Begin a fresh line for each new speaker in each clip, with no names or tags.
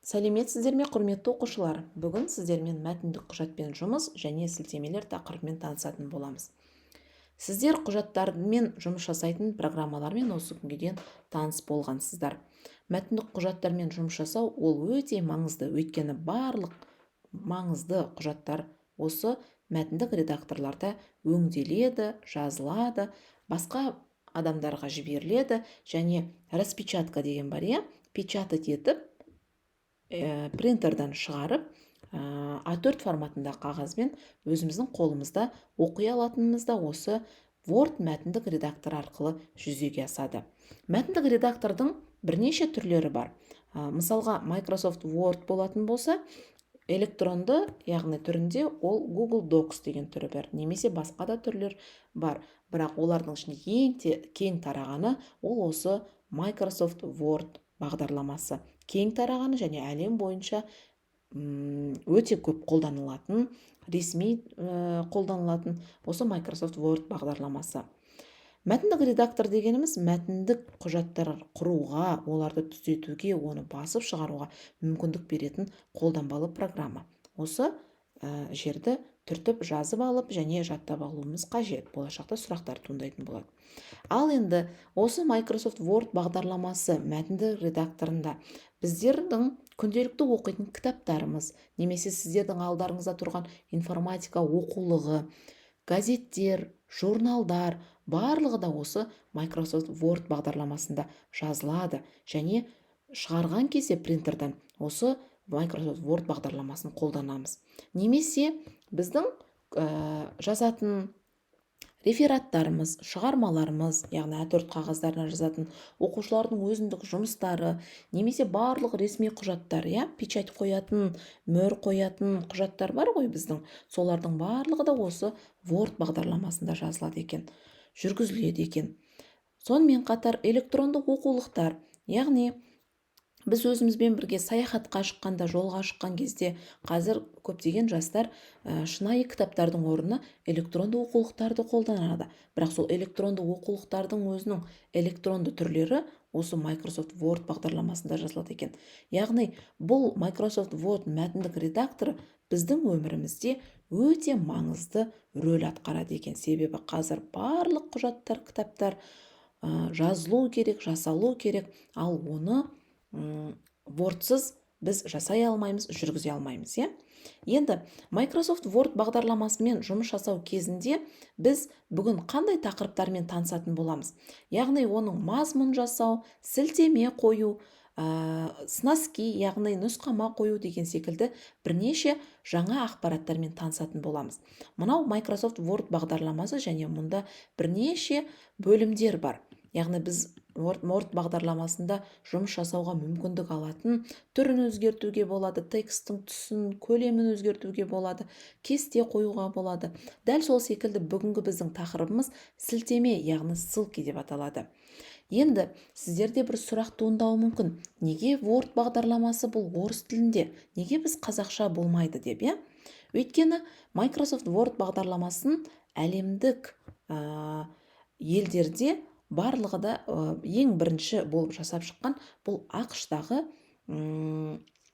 Сәлеметсіздер ме, құрметті оқушылар? Бүгін сіздермен мәтіндік құжатпен жұмыс және сілтемелер тақырыбымен танысатын боламыз. Сіздер құжаттармен жұмыс жасайтын программалармен осы күнге дейін таныс болғансыздар. Мәтіндік құжаттармен жұмыс жасау ол өте маңызды, өйткені барлық маңызды құжаттар осы мәтіндік редакторларда өңделеді, жазылады, басқа адамдарға жіберіледі және распечатка деген бар, печатать етіп принтерден шығарып А4 форматында қағазбен өзіміздің қолымызда оқи алатынымыз да осы Word мәтіндік редактор арқылы жүзеге асады. Мәтіндік редактордың бірнеше түрлері бар. Мысалға Microsoft Word болатын болса, электронды, яғни түрінде ол Google Docs деген түрі бар, немесе басқа да түрлер бар. Бірақ олардың ішінде ең кең тарағаны ол осы Microsoft Word бағдарламасы. Кең тарағаны және әлем бойынша өте көп қолданылатын, ресми қолданылатын осы Microsoft Word бағдарламасы. Мәтіндік редактор дегеніміз мәтіндік құжаттар құруға, оларды түзетуге, оны басып шығаруға мүмкіндік беретін қолданбалы программа. Осы жерді түртіп жазып алып және жаттап алуымыз қажет. Болашақта сұрақтар туындайтын болады. Ал енді осы Microsoft Word бағдарламасы мәтіндік редакторында біздердің күнделікті оқитын кітаптарымыз, немесе сіздердің алдарыңызда тұрған информатика оқулығы, газеттер, журналдар, барлығы да осы Microsoft Word бағдарламасында жазылады және шығарған кезде принтерден осы Microsoft Word бағдарламасын қолданамыз. Немесе біздің жазатын рефераттарымыз, шығармаларымыз, яғни А4 қағаздарына жазатын оқушылардың өзіндік жұмыстары, немесе барлық ресми құжаттар, печать қоятын, мөр қоятын құжаттар бар ғой біздің, солардың барлығы да осы Word бағдарламасында жазылады екен, жүргізіледі екен. Сонымен қатар электронды оқулықтар, яғни біз өзімізбен бірге саяхатқа шыққанда, жолға шыққан кезде қазір көптеген жастар шынайы кітаптардың орнына электронды оқулықтарды қолданады. Бірақ сол электронды оқулықтардың өзінің электронды түрлері осы Microsoft Word бағдарламасында жазылады екен. Яғни бұл Microsoft Word мәтіндік редакторы біздің өмірімізде өте маңызды рөл атқарады екен. Себебі қазір барлық құжаттар, кітаптар жазылу керек, жасалу керек, ал оны Wordсыз біз жасай алмаймыз, жүргізе алмаймыз. Енді Microsoft Word бағдарламасымен жұмыс жасау кезінде біз бүгін қандай тақырыптармен танысатын боламыз? Яғни оның мазмұн жасау, сілтеме қою, сноски, яғни нұсқама қою деген секілді бірнеше жаңа ақпараттармен танысатын боламыз. Мынау Microsoft Word бағдарламасы және мұнда бірнеше бөлімдер бар. Яғни біз Word бағдарламасында жұмыс жасауға мүмкіндік алатын, түрін өзгертуге болады, текстің түсін, көлемін өзгертуге болады, кесте қоюға болады. Дәл сол секілді бүгінгі біздің тақырыбымыз сілтеме, яғни ссылки деп аталады. Енді сіздерде бір сұрақ туындауы мүмкін. Неге Word бағдарламасы бұл орыс тілінде? Неге біз қазақша болмайды деп, Өйткені Microsoft Word бағдарламасын әлемдік елдерде барлығы да ең бірінші болып жасап шыққан бұл ақш-тағы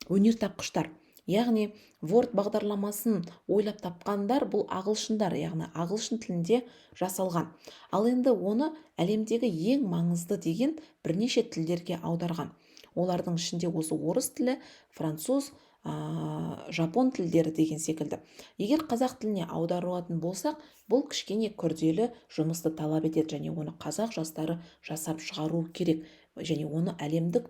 өнертапқыштар. Яғни Word бағдарламасын ойлап тапқандар бұл ағылшындар, яғни ағылшын тілінде жасалған. Ал енді оны әлемдегі ең маңызды деген бірнеше тілдерге аударған. Олардың ішінде осы орыс тілі, француз, жапон тілдері деген секілді. Егер қазақ тіліне аударылатын болсақ, бұл кішкене күрделі жұмысты талап етеді және оны қазақ жастары жасап шығару керек және оны әлемдік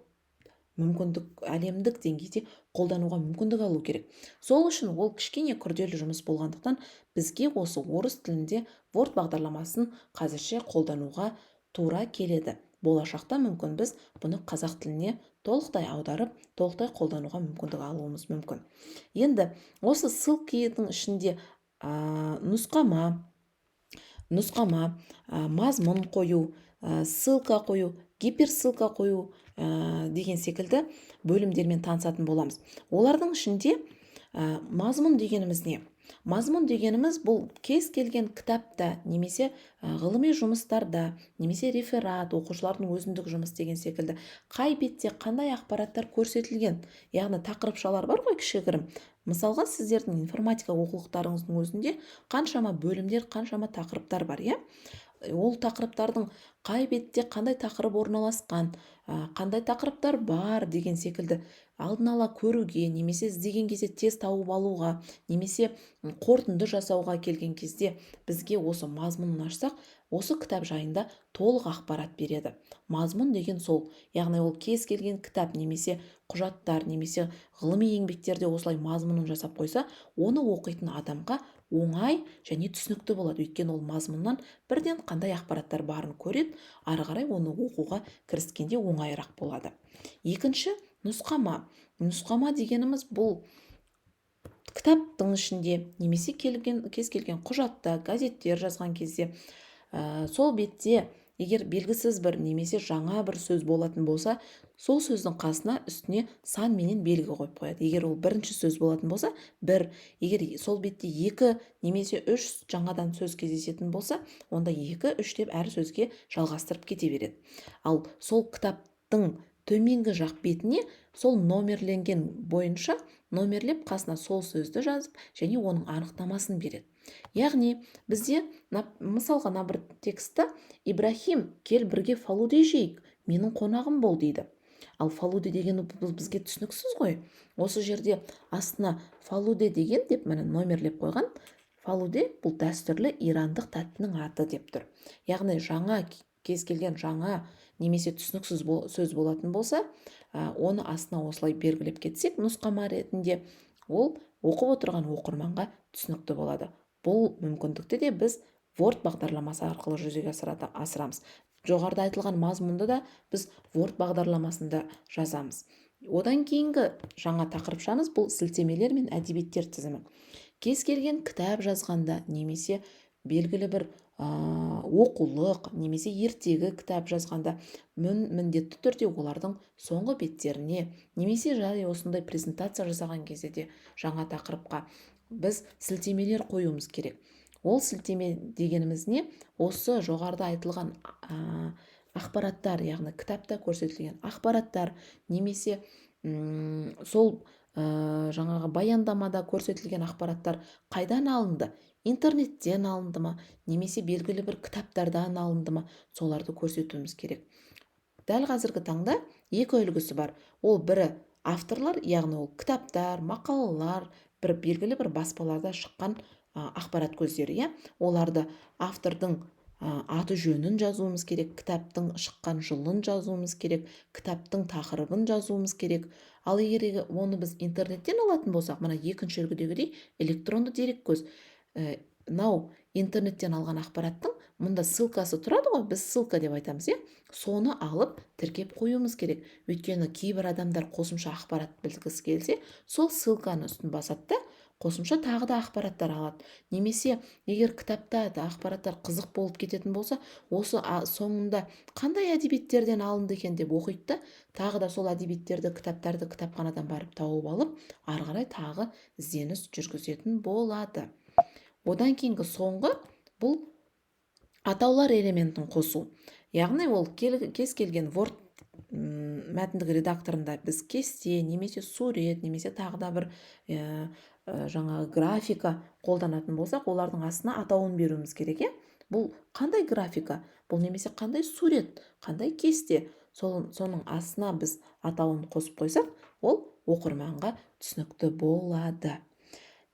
деңгейде қолдануға мүмкіндік алу керек. Сол үшін ол кішкене күрделі жұмыс болғандықтан бізге осы орыс тілінде Word бағдарламасын қазірше қолдануға тура келеді. Болашақта мүмкін біз бұны қазақ тіліне толықтай аударып, толықтай қолдануға мүмкіндік алуымыз мүмкін. Енді осы ссылкидің ішінде нұсқама, мазмұн қою, ссылка қою, гиперссылка қою деген секілді бөлімдермен танысатын боламыз. Олардың ішінде мазмұн дегеніміз не? Мазмұн дегеніміз бұл кез келген кітапта немесе ғылыми жұмыстарда немесе реферат, оқушылардың өзіндік жұмыс деген секілді қай бетте қандай ақпараттар көрсетілген, яғни тақырыпшалар бар ғой кішігірім. Мысалға сіздердің информатика оқулықтарыңыздың өзінде қаншама бөлімдер, қаншама тақырыптар бар, иә? Ол тақырыптардың қай бетте қандай тақырып орналасқан, қандай тақырыптар бар деген секілді алдын ала көруге, немесе іздеген кезде тез тауып алуға, немесе қорытынды жасауға келген кезде бізге осы мазмұнын ашсақ, осы кітап жайында толық ақпарат береді. Мазмұн деген сол, яғни ол кез келген кітап немесе құжаттар немесе ғылыми еңбектерде осылай мазмұнын жасап қойса, оны оқитын адамға оңай және түсінікті болады. Өйткені ол мазмұннан бірден қандай ақпараттар барын көреді, ары қарай оны оқуға кіріскенде оңайырақ болады. Екінші, нұсқама. Нұсқама дегеніміз бұл кітаптың ішінде немесе кез келген құжатта, газеттер жазған кезде сол бетте егер белгісіз бір немесе жаңа бір сөз болатын болса, сол сөздің қасына үстіне сан менен белгі қойып қояды. Егер ол бірінші сөз болатын болса, бір, егер сол бетте екі немесе үш жаңадан сөз кездесетін болса, онда екі, үш деп әр сөзге жалғастырып кете береді. Ал сол кітаптың төменгі жақ бетіне сол номерленген бойынша номерлеп қасына сол сөзді жазып және оның анықтамасын береді. Яғни бізде мысалға бір текстта Ибрахим, кел бірге фалуде жейік, менің қонағым бол дейді. Ал фалуде деген бізге түсініксіз ғой. Осы жерде астына фалуде деген деп міне номерлеп қойған. Фалуде бұл дәстүрлі ирандық тәттінің аты деп тұр. Яғни жаңа кез келген жаңа немесе түсініксіз сөз болатын болса, оны астына осылай белгілеп кетсек, нұсқама ретінде ол оқып отырған оқырманға түсінікті болады. Бұл мүмкіндікті де біз Word бағдарламасы арқылы жүзеге асырамыз. Жоғарыда айтылған мазмұнды да біз Word бағдарламасында жазамыз. Одан кейінгі жаңа тақырыпшамыз бұл сілтемелер мен әдебиеттер тізімі. Кез келген кітап жазғанда немесе белгілі бір оқулық немесе ертегі кітап жазғанда міндетті түрде олардың соңғы беттеріне немесе жай осындай презентация жасаған кезде де жаңа тақырыпқа біз сілтемелер қоюымыз керек. Ол сілтеме дегеніміз не? Осы жоғарыда айтылған ақпараттар, яғни кітапта көрсетілген ақпараттар немесе сол жаңағы баяндамада көрсетілген ақпараттар қайдан алынды? Интернеттен алынды ма, немесе белгілі бір кітаптардан алынды ма, соларды көрсетуіміз керек. Дәл қазіргі таңда екі үлгісі бар. Ол бірі авторлар, яғни ол кітаптар, мақалалар, бір белгілі бір баспаларда шыққан ақпарат көздері, оларды автордың аты жөнін жазуымыз керек, кітаптың шыққан жылын жазуымыз керек, кітаптың тақырыбын жазуымыз керек. Ал егер оны біз интернеттен алатын болсақ, мына екінші үлгідегідей электронды дерек көз. Мынау интернеттен алған ақпараттың мұнда ссылкасы тұрады ғой, біз ссылка деп айтамыз, соны алып тіркеп қоюымыз керек. Өйткені кейбір адамдар қосымша ақпарат білгісі келсе, сол ссылканы үстін басады да, қосымша тағы да ақпараттар алады. Немесе егер кітапта да ақпараттар қызық болып кететін болса, осы соңында қандай әдебиеттерден алынды екен деп оқиды да, тағы да сол әдебиеттерді, кітаптарды кітапханадан барып тауып алып, ары қарай тағы ізденіс жүргізетін болады. Одан кейінгі соңғы бұл атаулар элементін қосу. Яғни ол кез келген Word мәтіндік редакторында біз кесте, немесе сурет, немесе тағы да бір жаңағы графика қолданатын болсақ, олардың астына атауын беруіміз керек. Бұл қандай графика? Бұл немесе қандай сурет, қандай кесте? Соның астына біз атауын қосып қойсақ, ол оқырманға түсінікті болады.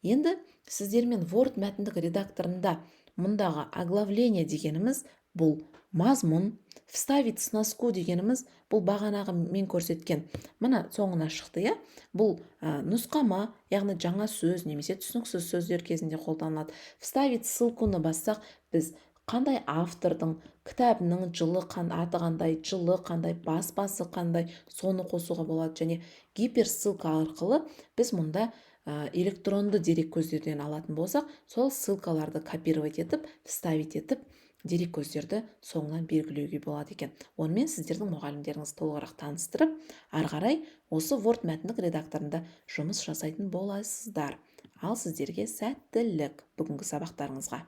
Енді сіздермен Word мәтіндік редакторында мұндағы оглавление дегеніміз бұл мазмұн, вставить сноску дегеніміз бұл бағанағы мен көрсеткен. Мына соңына шықты, бұл нұсқама, яғни жаңа сөз немесе түсініксіз сөздер кезінде қолданылады. Вставить ссылканы бассақ, біз қандай автордың кітабының жылы аты қандай, жылы қандай, баспасы қандай, соны қосуға болады. Және гиперссылка арқылы біз мұнда электронды дерек көздерден алатын болсақ, сол ссылкаларды копировать етіп, вставить етіп, дерек көздерді соңынан белгілеуге болады екен. Онымен сіздердің мұғалімдеріңіз толығырақ таныстырып, ары қарай осы Word мәтіндік редакторында жұмыс жасайтын боласыздар. ал сіздерге сәттілік бүгінгі сабақтарыңызға.